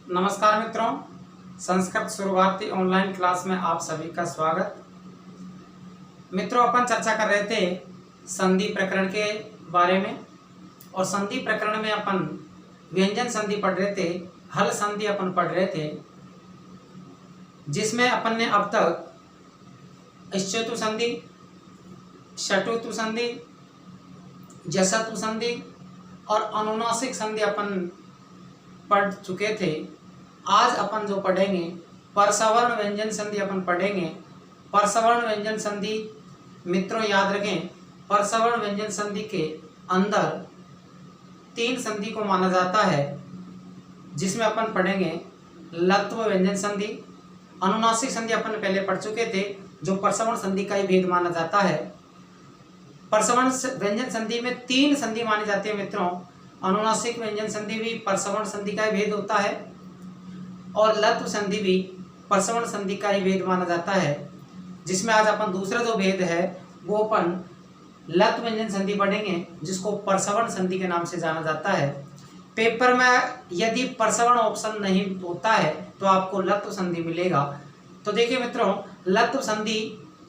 नमस्कार मित्रों, संस्कृत शुरुआती ऑनलाइन क्लास में आप सभी का स्वागत। मित्रों, अपन चर्चा कर रहे थे संधि प्रकरण के बारे में और संधि प्रकरण में अपन व्यंजन संधि पढ़ रहे थे, हल संधि अपन पढ़ रहे थे, जिसमें अपन ने अब तक इश्चतु संधि, शटुतु संधि, जसतु संधि और अनुनासिक संधि अपन पढ़ चुके थे। आज अपन जो पढ़ेंगे परसवर्ण व्यंजन संधि अपन पढ़ेंगे। परसवर्ण व्यंजन संधि मित्रों याद रखें, परसवर्ण व्यंजन संधि के अंदर 3 संधि को माना जाता है, जिसमें अपन पढ़ेंगे लत्व व्यंजन संधि। अनुनासिक संधि अपन पहले पढ़ चुके थे, जो परसवर्ण संधि का ही भेद माना जाता है। परसवर्ण व्यंजन संधि में 3 संधि मानी जाती है मित्रों। अनुनासिक व्यंजन संधि भी परसवर्ण संधि का ही भेद होता है और लत्व संधि भी परसवर्ण संधि का ही भेद माना जाता है, जिसमें आज अपन दूसरा जो भेद है वो अपन लत्व व्यंजन संधि पढ़ेंगे, जिसको परसवर्ण संधि के नाम से जाना जाता है। पेपर में यदि परसवर्ण ऑप्शन नहीं होता है तो आपको लत्व संधि मिलेगा। तो देखिए मित्रों, लत्व संधि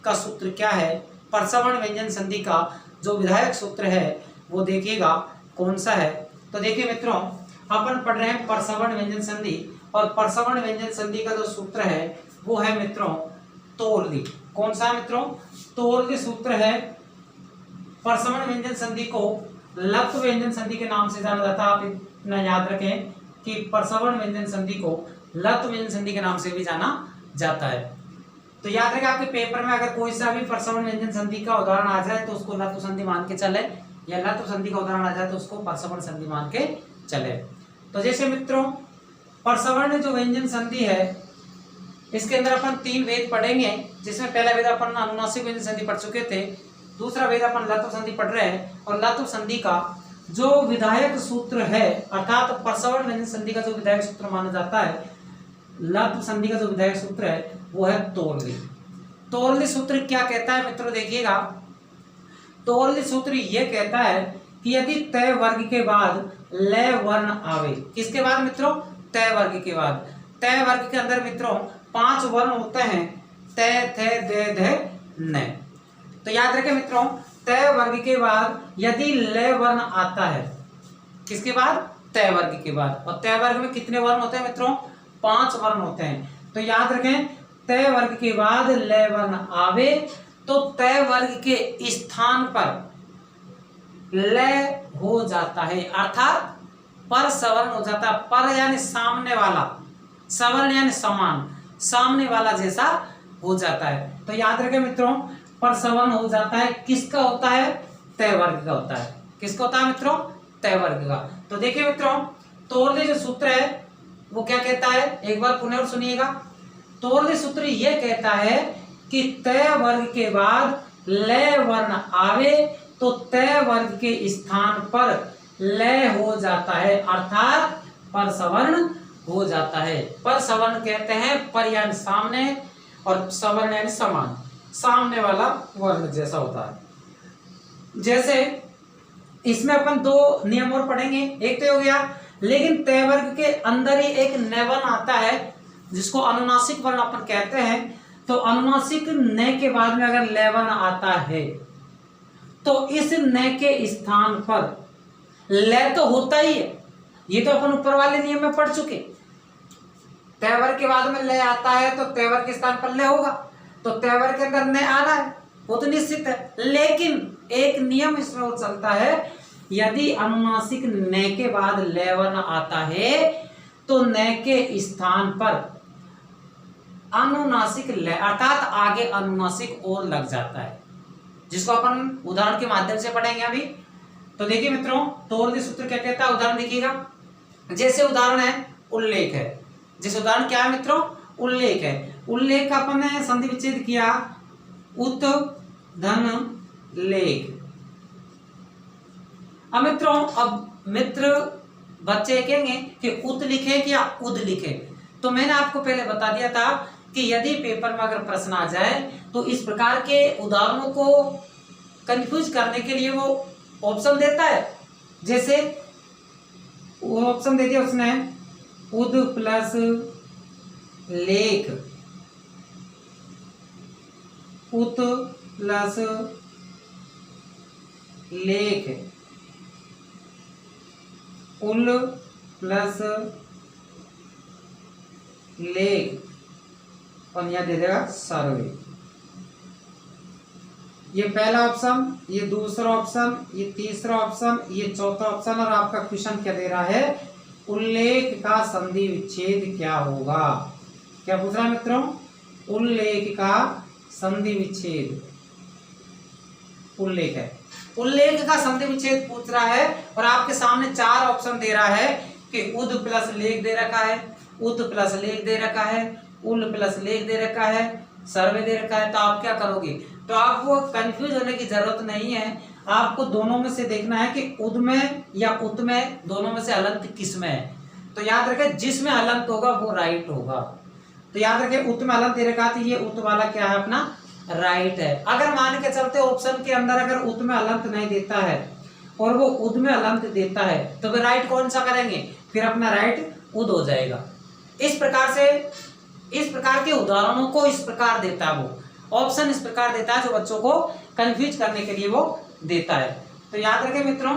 का सूत्र क्या है, परसवर्ण व्यंजन संधि का जो विधायक सूत्र है वो देखिएगा कौन सा है। तो देखिए मित्रों, अपन पढ़ रहे हैं परसवर्ण व्यंजन संधि और परसवर्ण व्यंजन संधि का जो सूत्र है वो है मित्रों तोरदि। कौन सा है मित्रों? तोरदि सूत्र है। परसवर्ण व्यंजन संधि को लत्व व्यंजन संधि के नाम से जाना जाता है। आप इतना याद रखें कि परसवर्ण व्यंजन संधि को लत्व व्यंजन संधि के नाम से भी जाना जाता है। तो याद रखें, आपके पेपर में अगर कोई सा भी परसवर्ण व्यंजन संधि का उदाहरण आ जाए तो उसको लत्व संधि मान के चले, या लत्व संधि का उदाहरण आ जाए तो उसको परसवर्ण संधि मान के चले। तो जैसे मित्रों परसवर्ण जो व्यंजन संधि है, इसके अंदर अपन 3 भेद पढ़ेंगे, जिसमें पहला भेद अपन अनुनासिक व्यंजन संधि पढ़ चुके थे, दूसरा भेद अपन लत्व संधि पढ़ रहे हैं। और लत्व संधि का जो विधायक सूत्र है, अर्थात परसवर्ण व्यंजन संधि का जो विधायक सूत्र माना जाता है, लत्व संधि का जो विधायक सूत्र है वो है तोरदि। तोरदि सूत्र क्या कहता है मित्रों? देखिएगा, तोरदि सूत्र ये कहता है कि यदि तय वर्ग के बाद लय वर्ण आवे, किसके बाद मित्रों? तय वर्ग के बाद। तय वर्ग के अंदर मित्रों 5 वर्ण होते हैं, तय, थे, दे, ध, न। तो याद रखें मित्रों, तय वर्ग के बाद यदि लय वर्ण आता है, किसके बाद? तय वर्ग के बाद। और तय वर्ग में कितने वर्ण होते हैं मित्रों? 5 वर्ण होते हैं। तो याद रखें, तय वर्ग के बाद लय वर्ण आवे तो तय वर्ग के स्थान पर लय हो जाता है, अर्थात पर सवर्ण हो जाता है। पर यानी सामने वाला, सवर्ण यानी समान, सामने वाला जैसा हो जाता है। तो याद रखें मित्रों, पर सवर्ण हो जाता है, किसका होता है? तय वर्ग का होता है। किसका होता है मित्रों? तय वर्ग का। तो देखिए मित्रों, तोरदि जो सूत्र है वो क्या कहता है, एक बार पुनः सुनिएगा। तोरदि सूत्र ये कहता है कि तय वर्ग के बाद लय वर्ण आवे तो तय वर्ग के स्थान पर लय हो जाता है, अर्थात पर सवर्ण हो जाता है। पर सवर्ण कहते हैं पर यानी सामने और सवर्ण यानी समान, सामने वाला वर्ण जैसा होता है। जैसे इसमें अपन 2 नियम और पढ़ेंगे, एक तो हो गया, लेकिन तय वर्ग के अंदर ही एक न वर्ण आता है जिसको अनुनासिक वर्ण अपन कहते हैं। तो अनुनासिक न के बाद में अगर लय वर्ण आता है तो इस न के स्थान पर लय तो होता ही है, ये तो अपन ऊपर वाले नियम में पढ़ चुके। तय वर्ग के बाद में लय आता है तो तय वर्ग के स्थान पर लय होगा, तो तय वर्ग के अंदर न आना है, वो तो निश्चित है। लेकिन एक नियम इसमें वो चलता है, यदि अनुनासिक न के बाद लय वर्ण आता है तो न के स्थान पर अनुनासिक लय, अर्थात आगे अनुनासिक और लग जाता है, जिसको अपन उदाहरण के माध्यम से पढ़ेंगे अभी। तो देखिए मित्रों, तोरदि सूत्र क्या कहता है, उदाहरण देखिएगा। जैसे उदाहरण है उल्लेख है। जैसे उदाहरण क्या है मित्रों? उल्लेख है। उल्लेख का अपन ने संधि विच्छेद किया, उत धन लेख। अब मित्रों, अब मित्र बच्चे कहेंगे कि उत लिखे या उद लिखे। तो मैंने आपको पहले बता दिया था कि यदि पेपर में अगर प्रश्न आ जाए तो इस प्रकार के उदाहरणों को कंफ्यूज करने के लिए वो ऑप्शन देता है। जैसे वो ऑप्शन दे दिया उसने, उद प्लस लेख, उत प्लस लेख, उल प्लस लेख, और यहां दे देगा सर्वे। ये पहला ऑप्शन, ये दूसरा ऑप्शन, ये तीसरा ऑप्शन, ये चौथा ऑप्शन, और आपका क्वेश्चन क्या दे रहा है, उल्लेख का संधि विच्छेद क्या होगा। क्या पूछ रहा है मित्रों, उल्लेख का संधि विच्छेद, उल्लेख है, उल्लेख का संधि विच्छेद पूछ रहा है। और आपके सामने चार ऑप्शन दे रहा है कि उद प्लस लेख दे रखा है, उद प्लस लेख दे रखा है, उल प्लस लेख दे रखा है, सर्वे दे रखा है। तो आप क्या करोगे, तो आपको कंफ्यूज होने की जरूरत नहीं है, आपको दोनों में से देखना है कि उद में या उत में, दोनों में से हलंत किस में है। तो याद रखें जिसमें हलंत होगा वो राइट होगा। तो याद रखें उत में हलंत दे रखा, तो ये उत वाला क्या है अपना राइट है। अगर मान के चलते ऑप्शन के अंदर अगर उत में हलंत नहीं देता है और वो उद में हलंत देता है, तो फिर राइट कौन सा करेंगे, फिर अपना राइट उद हो जाएगा। इस प्रकार से, इस प्रकार के उदाहरणों को इस प्रकार देता है वो ऑप्शन, इस प्रकार देता है जो बच्चों को कंफ्यूज करने के लिए वो देता है। तो याद रखें मित्रों,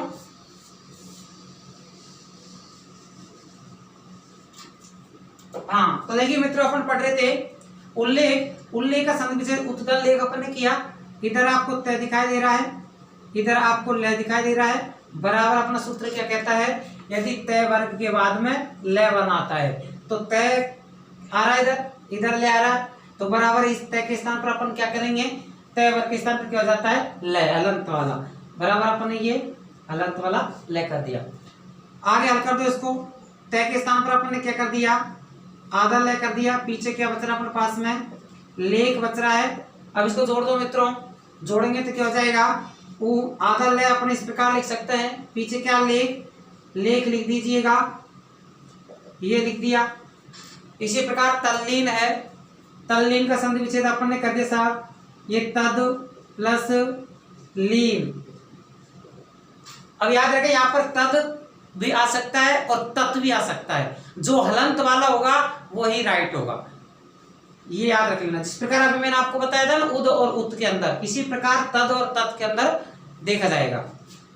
हाँ तो देखिए मित्रों, अपन पढ़ रहे थे उल्लेख, उल्लेख का संधि विच्छेद उत्तल लेख अपन ने किया। इधर आपको तय दिखाई दे रहा है, इधर आपको लय दिखाई दे रहा है, बराबर अपना सूत्र क्या कहता है, यदि तय वर्ग के बाद में लय बनाता है तो तय आ रहा है, इधर इधर ले आ रहा है, तो बराबर इस तय के स्थान पर अपन क्या करेंगे, तय वर्ग के स्थान पर क्या हो जाता है, लय, हलंत वाला, बराबर अपन ने ये हलंत वाला लय कर दिया। आगे हल कर दो इसको, तय के स्थान पर अपन ने क्या कर दिया, आधा लय कर दिया, पीछे क्या बच रहा अपने पास में, लेख बच रहा है। अब इसको जोड़ दो मित्रों, जोड़ेंगे तो क्या हो जाएगा, वो आधा लय अपन इस प्रकार लिख सकते हैं, पीछे क्या लेख, लेख लिख दीजिएगा, ये लिख दिया। इसी प्रकार तल्लीन है, तल्लीन का संधि विच्छेद अपन ने कर दिया साहब, ये तद प्लस लीन। अब याद रखें यहाँ पर तद भी आ सकता है और तत् भी आ सकता है, जो हलंत वाला होगा वही राइट होगा, ये याद रख लेना। जिस प्रकार अभी मैंने आपको बताया था ना उद और उत के अंदर, इसी प्रकार तद और तत् के अंदर देखा जाएगा।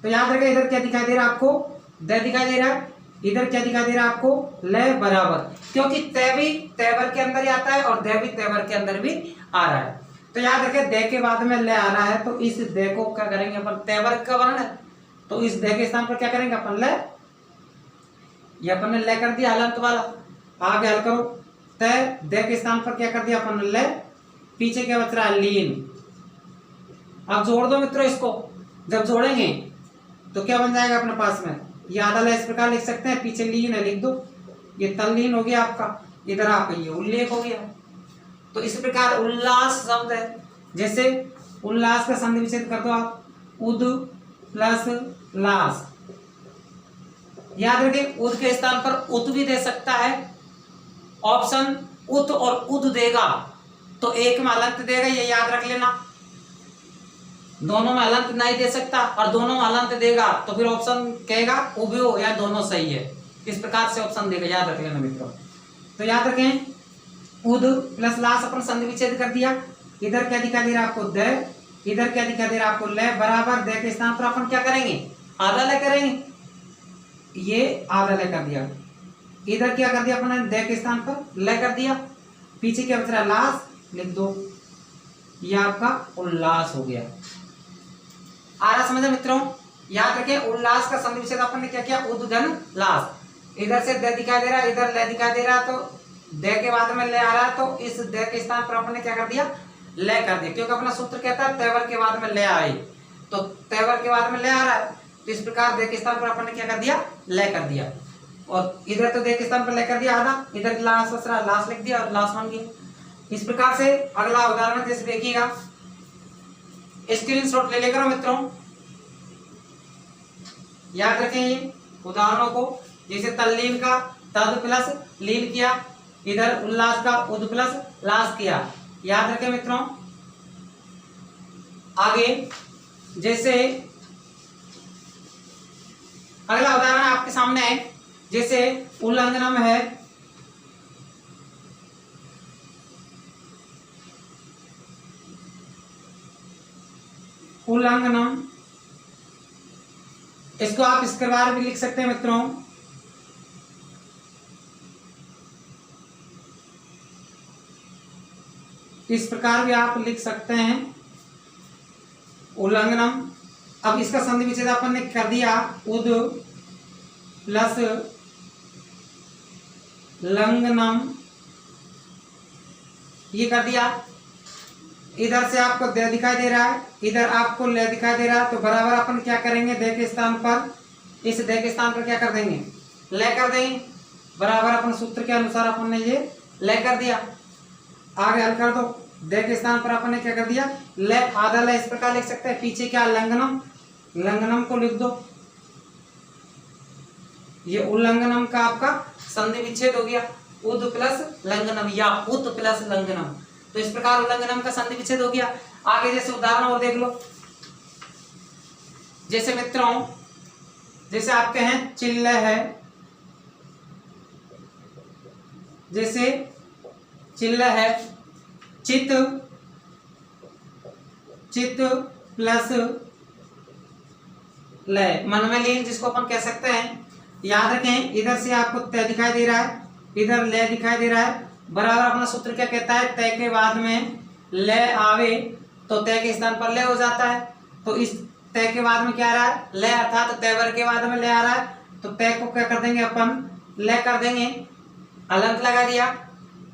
तो याद रखें, इधर क्या दिखाई दे रहा है आपको, द दिखाई दे रहा है, इधर क्या दिखाई दे रहा है आपको, लय, बराबर, क्योंकि तय भी तयवर के अंदर ही आता है और दय भी तयवर के अंदर भी आ रहा है। तो याद रखें दय के बाद में लय आ रहा है, तो इस दय को क्या करेंगे अपन, तयवर का वर्ण है तो इस दय के स्थान पर क्या करेंगे अपन, लय, ये अपन ने लय कर दिया हलंत वाला। आगे हल करो, तय, दय के स्थान पर क्या कर दिया अपन ने लय, पीछे क्या बच रहा है, लीन। अब जोड़ दो मित्रों इसको, जब जोड़ेंगे तो क्या बन जाएगा अपने पास में, ये आधा लय इस प्रकार लिख सकते हैं, पीछे लीन है लिख दो, ये तल्लीन हो गया आपका, इधर आपका ये उल्लेख हो गया। तो इस प्रकार उल्लास शब्द है, जैसे उल्लास का संधि विच्छेद कर दो आप, उद प्लस लास। याद रखें उद के स्थान पर उत भी दे सकता है, ऑप्शन उत और उद देगा तो एक में हलंत देगा, ये याद रख लेना। दोनों में हलंत नहीं दे सकता और दोनों में हलंत देगा तो फिर ऑप्शन कहेगा उभयो या दोनों सही है, इस प्रकार से ऑप्शन देगा, याद रख लेना मित्रों। तो याद रखें उद प्लस लास अपन संधि विच्छेद कर दिया, इधर क्या दिखा दे रहा है आपको, द, इधर क्या दिखा दे रहा है आपको, लय, बराबर दय के स्थान पर अपन क्या करेंगे, आधा लय करेंगे, ये आधा लय कर दिया, इधर क्या कर दिया अपने, दय के स्थान पर लय कर दिया, पीछे क्या बच रहा है, लास लिख दो, ये आपका उल्लास हो गया। आ रहा समझे मित्रों, याद रखें उल्लास का संधि विच्छेद अपन ने क्या किया, उद धन लास, इधर से द दिखाई दे रहा है, इधर लय दिखाई दे रहा है, तो द के बाद में लय आ रहा है, तो इस द के स्थान पर अपन ने क्या कर दिया, लय कर दिया, क्योंकि अपना सूत्र कहता है तयवर के बाद में लय आए, तो तयवर के बाद में लय आ रहा है, तो इस प्रकार द के स्थान पर अपन ने क्या कर दिया, लय कर दिया। और इधर तो द के स्थान पर लय कर दिया आधा, इधर लास बच रहा, लास लिख दिया और लास बन गया। इस प्रकार से अगला उदाहरण जैसे देखिएगा, स्क्रीनशॉट ले लेकर मित्रों, याद रखें ये उदाहरणों को, जैसे तल्लीन का तद प्लस लीन किया, इधर उल्लास का उद प्लस लास किया, याद रखें मित्रों। आगे जैसे अगला उदाहरण आपके सामने है, जैसे उल्लंघनम है, उल्लंघनम। इसको आप इस प्रकार भी लिख सकते हैं मित्रों, इस प्रकार भी आप लिख सकते हैं उल्लंघनम। अब इसका संधि विच्छेद अपन ने कर दिया, उद प्लस लंघनम, ये कर दिया। इधर से आपको दे दिखाई दे रहा है, इधर आपको ले दिखाई दे रहा है, तो बराबर अपन क्या करेंगे, दे के स्थान पर, इस दे के स्थान पर क्या कर देंगे, ले कर देंगे। बराबर अपन सूत्र के अनुसार अपन ने ये ले कर दिया। आगे हल कर दो, दे के स्थान पर अपन ने क्या कर दिया, ले, आधा ले इस प्रकार लिख सकते हैं। पीछे क्या, लंघनम, लंघनम को लिख दो। ये उल्लंघनम का आपका संधि विच्छेद हो गया, उद प्लस लंघनम या उत प्लस लंघनम। तो इस प्रकार उल्लंघनम का संधि विच्छेद हो गया। आगे जैसे उदाहरण और देख लो, जैसे मित्रों, जैसे आपके हैं चिल्ल है, जैसे चिल्ल है, चित, चित प्लस लय, मन में लीन जिसको अपन कह सकते हैं। याद रखें, इधर से आपको तय दिखाई दे रहा है, इधर लय दिखाई दे रहा है। बराबर अपना सूत्र क्या कहता है, तय के बाद में लय आवे तो तय के स्थान पर लय हो जाता है। तो इस तय के बाद में क्या आ रहा है, लय, अर्थात तो तयवर के बाद में लय आ रहा है, तो तय को क्या कर देंगे अपन, लय कर देंगे, अलंत लगा दिया।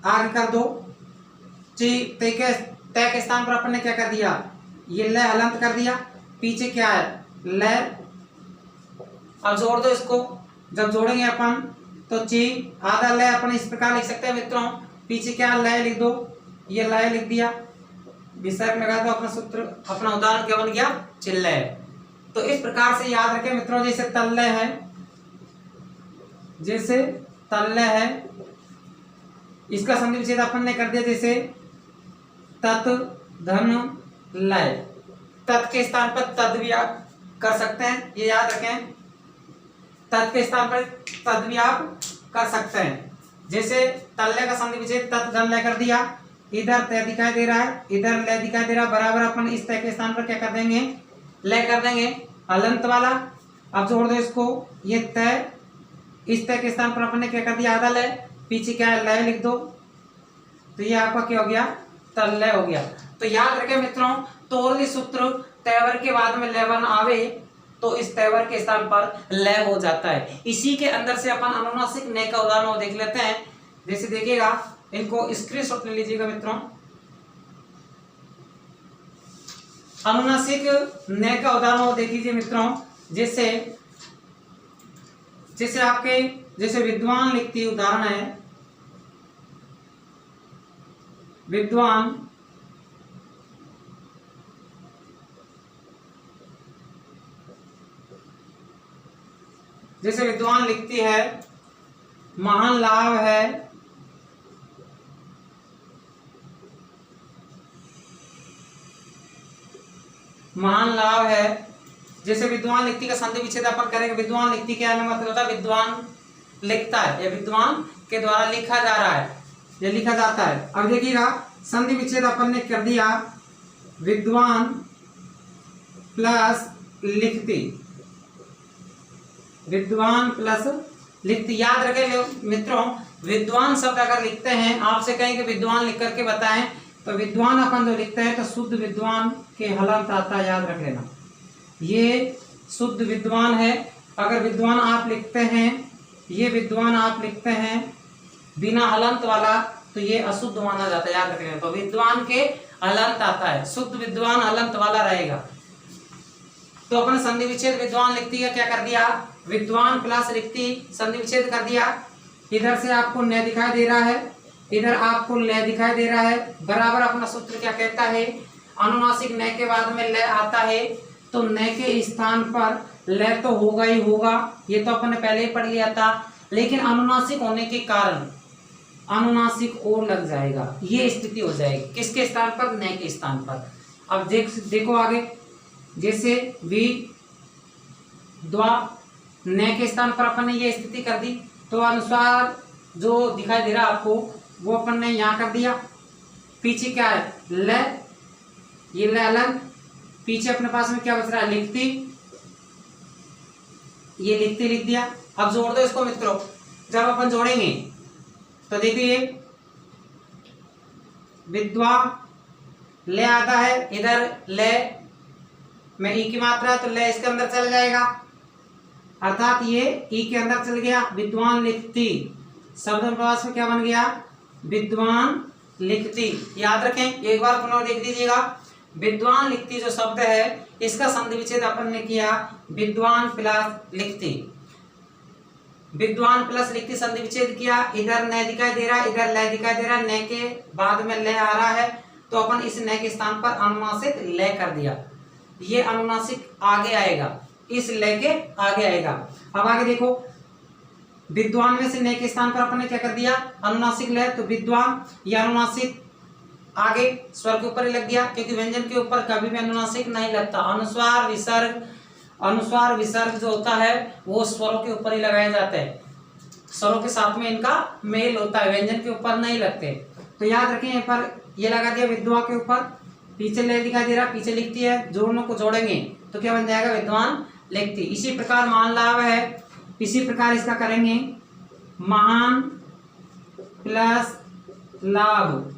आगे कर दो, तय के स्थान पर अपन ने क्या कर दिया, ये लय अलंत कर दिया। पीछे क्या है, लय। अब जोड़ दो इसको, जब जोड़ेंगे अपन तो ची, आधा लय अपन इस प्रकार लिख सकते हैं मित्रों। पीछे क्या, लय लिख दो, ये लय लिख दिया, विसर्ग लगा दो, अपना सूत्र, अपना उदाहरण क्या बन गया, चिल्लय। तो इस प्रकार से याद रखें मित्रों, जैसे तल्लय है, जैसे तल्लय है, इसका संधि विच्छेद अपन ने कर दिया, जैसे तत् धन लय। तत् के स्थान पर तद भी आप कर सकते हैं, ये याद रखें, तत् के स्थान पर तद भी आप कर सकते हैं। जैसे तल्लय का संधि विच्छेद तत् धन लय कर दिया, इधर तय दिखाई दे रहा है, इधर लय दिखाई दे रहा है, बराबर अपन इस तय के स्थान पर क्या कर देंगे, लय कर देंगे, अलंत वाला। अब जोड़ दो इसको, ये तय, इस तय के स्थान पर अपन ने क्या कर दिया, आधा लय, पीछे क्या है, लय लिख दो, तो ये आपका क्या हो गया, तल्लय हो गया। तो याद रखें मित्रों, तोरली सूत्र, तयवर के बाद में लयवन आवे तो इस तयवर के स्थान पर लय हो जाता है। इसी के अंदर से अपन अनुनासिक नय का उदाहरण देख लेते हैं। जैसे देखिएगा, इनको स्क्रीनशॉट ले लीजिएगा मित्रों। अनुनासिक नय का उदाहरण देख लीजिए मित्रों। जैसे जैसे आपके, जैसे विद्वान लिखती उदाहरण है, विद्वान, जैसे विद्वान लिखती है, महान लाभ है, महान लाभ है। जैसे विद्वान लिखती का संधि विच्छेद अपन करेंगे, विद्वान लिखती क्या मतलब होता है, विद्वान लिखता है या विद्वान के द्वारा लिखा जा रहा है या लिखा जाता है। अब देखिएगा, संधि विच्छेद अपन ने कर दिया, विद्वान प्लस लिखती, विद्वान प्लस लिखती। याद रखें मित्रों, विद्वान शब्द अगर लिखते हैं, आपसे कहें कि विद्वान लिख करके बताएं, तो विद्वान अपन जो लिखते हैं तो शुद्ध विद्वान के हलंत आता है, याद रख लेना, ये शुद्ध विद्वान है। अगर विद्वान आप लिखते हैं, ये विद्वान आप लिखते हैं बिना हलंत वाला, तो ये अशुद्ध माना जाता है, याद रख लेना। तो विद्वान के हलंत आता है, शुद्ध विद्वान हलंत वाला रहेगा। तो अपन संधि विच्छेद विद्वान लिखती का क्या कर दिया, विद्वान प्लस लिखती, संधि विच्छेद कर दिया। इधर से आपको न दिखाई दे रहा है, इधर आपको ल दिखाई दे रहा है, बराबर अपना सूत्र क्या कहता है, अनुनासिक न के बाद में ल आता है, तो न के स्थान पर ल तो होगा ही होगा, ये तो अपन ने पहले ही पढ़ लिया था। लेकिन अनुनासिक होने के कारण अनुनासिक और लग जाएगा, ये स्थिति हो जाएगी, किसके स्थान पर, न के स्थान पर। अब देखो आगे, जैसे वि द्वा, न के स्थान पर अपन ने ये स्थिति कर दी, तो अनुसार जो दिखाई दे रहा है आपको, वो अपन ने यहाँ कर दिया। पीछे क्या है, ल, ये ल अलग, पीछे अपने पास में क्या बच रहा है, लिखती, ये लिखती लिख दिया। अब जोड़ दो इसको मित्रों। जब अपन जोड़ेंगे तो देखिए विद्वा ले आता है, इधर ले में ई की मात्रा, तो ले इसके अंदर चला जाएगा, अर्थात ये ई के अंदर चल गया। विद्वान लिखती शब्द अनुप्रास में क्या बन गया, विद्वान लिखती। याद रखें, एक बार पुनः देख लीजिएगा। विद्वान लिखती जो शब्द है इसका संधि विच्छेद अपन ने किया विद्वान प्लस लिखती। विद्वान प्लस लिखती संधि विच्छेद किया, इधर न दिखाई दे रहा है, इधर ल दिखाई दे रहा है, न के बाद में ल आ रहा है, तो अपन इस न के स्थान पर अनुनासिक ल कर दिया। ये अनुनासिक आगे आएगा, इस ल के आगे आएगा। अब आगे देखो, विद्वान में से न के स्थान पर अपन ने क्या कर दिया, अनुनासिक ल, तो विद्वान, ये अनुनासिक आगे स्वर के ऊपर ही लग गया, क्योंकि व्यंजन के ऊपर कभी भी अनुनासिक नहीं लगता। अनुस्वार विसर्ग जो होता है वो स्वरों के ऊपर ही लगाया जाता है, स्वरों के साथ में इनका मेल होता है, व्यंजन के ऊपर नहीं लगते। तो याद रखें, यहाँ पर ये लगा दिया विद्वा के ऊपर, पीछे ले दिखाई दे रहा, पीछे लिखती है, जोड़नों को जोड़ेंगे तो क्या बन जाएगा, विद्वान लिखती। इसी प्रकार मान लाभ है, इसी प्रकार इसका करेंगे, महान प्लस लाभ,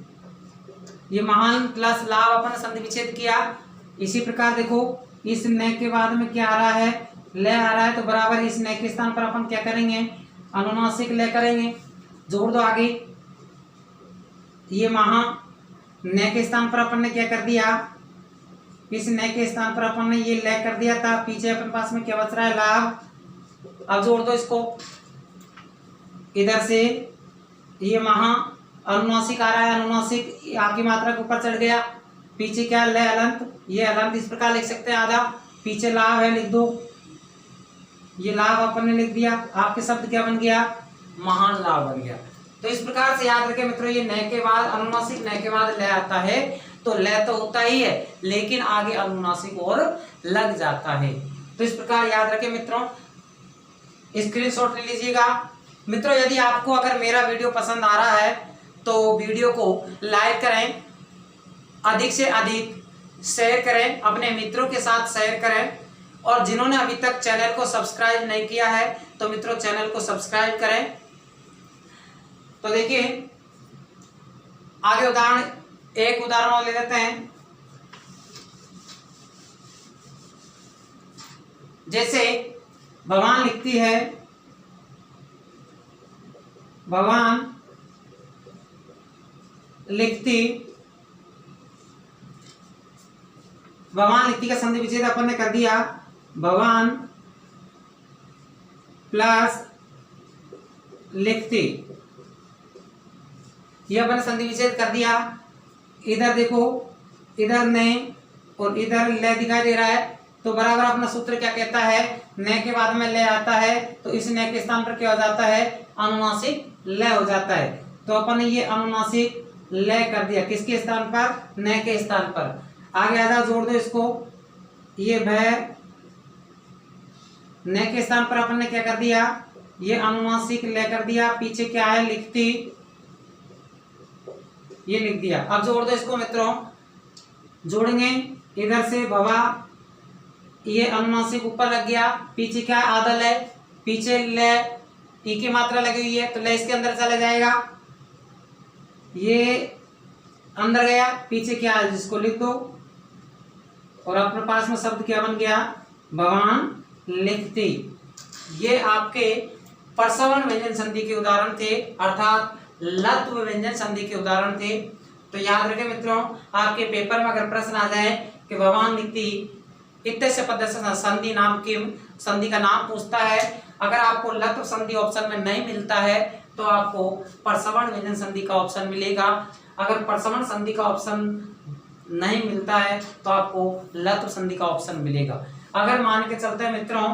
ये महान प्लस लाभ अपन संधि विच्छेद किया। इसी प्रकार देखो, इस न के बाद में क्या आ रहा है, ले आ रहा है, तो बराबर इस न के स्थान पर अपन क्या करेंगे, अनुनासिक ले करेंगे। जोड़ दो आगे, ये महा, न के स्थान पर अपन ने क्या कर दिया, इस न के स्थान पर अपन ने ये ले कर दिया था, पीछे अपन पास में क्या बच रहा है, लाभ। अब जोड़ दो इसको, इधर से ये महा, अनुनासिक आ रहा है, अनुनासिक आपकी मात्रा के ऊपर चढ़ गया, पीछे क्या ले अलंत, ये अलंत इस प्रकार लिख सकते हैं आधा, पीछे लाभ है, लिख दो, ये लाभ अपन ने लिख दिया, आपके शब्द क्या बन गया, महान लाभ बन गया। तो इस प्रकार से याद रखें मित्रों, ये न के बाद अनुनासिक, न के बाद ले आता है, तो ले तो होता ही है लेकिन आगे अनुनासिक और लग जाता है। तो इस प्रकार याद रखें मित्रों, स्क्रीनशॉट ले लीजिएगा। मित्रों, यदि आपको अगर मेरा वीडियो पसंद आ रहा है तो वीडियो को लाइक करें, अधिक से अधिक शेयर करें, अपने मित्रों के साथ शेयर करें, और जिन्होंने अभी तक चैनल को सब्सक्राइब नहीं किया है तो मित्रों चैनल को सब्सक्राइब करें। तो देखिए आगे एक उदाहरण ले लेते हैं। जैसे भगवान लिखती है, भगवान लिखती, भगवान लिखती का संधि विच्छेद अपन ने कर दिया, भगवान प्लस लिखती, ये अपन संधि विच्छेद कर दिया। इधर देखो, इधर ने और इधर ले दिखाई दे रहा है, तो बराबर अपना सूत्र क्या कहता है, न के बाद में ले आता है, तो इस न के स्थान पर क्या हो जाता है, अनुनासिक ले हो जाता है। तो अपन ने ये अनुनासिक ले कर दिया, किसके स्थान पर, न के स्थान पर। आगे आधा जोड़ दो इसको, ये भय, न के स्थान पर अपन ने क्या कर दिया, ये अनुनासिक ले कर दिया, पीछे क्या है, लिखती, ये लिख दिया। अब जोड़ दो इसको मित्रों, जोड़ेंगे, इधर से भवा, ये अनुनासिक ऊपर लग गया, पीछे क्या है, आधा ले, पीछे ले, ई की मात्रा लगी हुई है, तो ले इसके अंदर चला जाएगा, ये अंदर गया, पीछे क्या है, जिसको लिख दो, और अपने पास में शब्द क्या बन गया, भगवान लिखती। ये आपके प्रसवन व्यंजन संधि के उदाहरण थे, अर्थात लत्व व्यंजन संधि के उदाहरण थे। तो याद रखें मित्रों, आपके पेपर में अगर प्रश्न आ जाए कि भगवान लिखती इत्यादि पद संधि नाम की संधि का नाम पूछता है, अगर आपको लत्व संधि ऑप्शन में नहीं मिलता है तो आपको प्रसवन व्यंजन संधि का ऑप्शन मिलेगा। अगर प्रसवन संधि का ऑप्शन नहीं मिलता है तो आपको लत्व संधि का ऑप्शन मिलेगा। अगर मान के चलते हैं मित्रों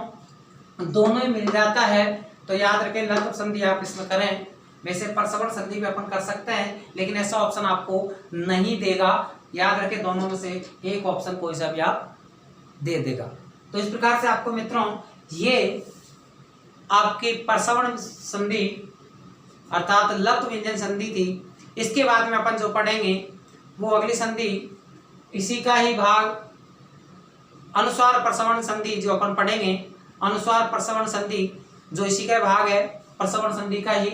दोनों ही मिल जाता है तो याद रखें लत्व संधि आप इसमें करें। वैसे प्रसवन संधि भी अपन कर सकते हैं, लेकिन ऐसा ऑप्शन आपको नहीं देगा। याद रखें दोनों में से एक ऑप्शन कोई सा भी आप दे देगा। तो इस प्रकार से आपको मित्रों ये आपकी प्रसवन संधि अर्थात लत्व व्यंजन संधि थी। इसके बाद में अपन जो पढ़ेंगे वो अगली संधि इसी का ही भाग अनुस्वार प्रसवर्ण संधि जो अपन पढ़ेंगे, अनुस्वार प्रसवर्ण संधि जो इसी का भाग है, प्रसवर्ण संधि का ही,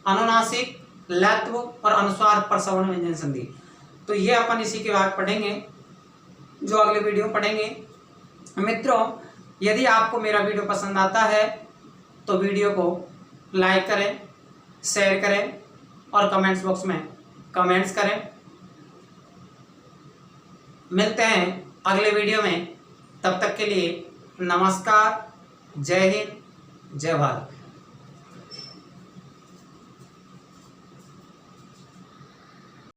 अनुनासिक, लत्व और अनुस्वार प्रसवर्ण व्यंजन संधि। तो ये अपन इसी के भाग पढ़ेंगे जो अगले वीडियो पढ़ेंगे। मित्रों, यदि आपको मेरा वीडियो पसंद आता है तो वीडियो को लाइक करें, शेयर करें और कमेंट्स बॉक्स में कमेंट्स करें। मिलते हैं अगले वीडियो में, तब तक के लिए नमस्कार, जय हिंद, जय भारत।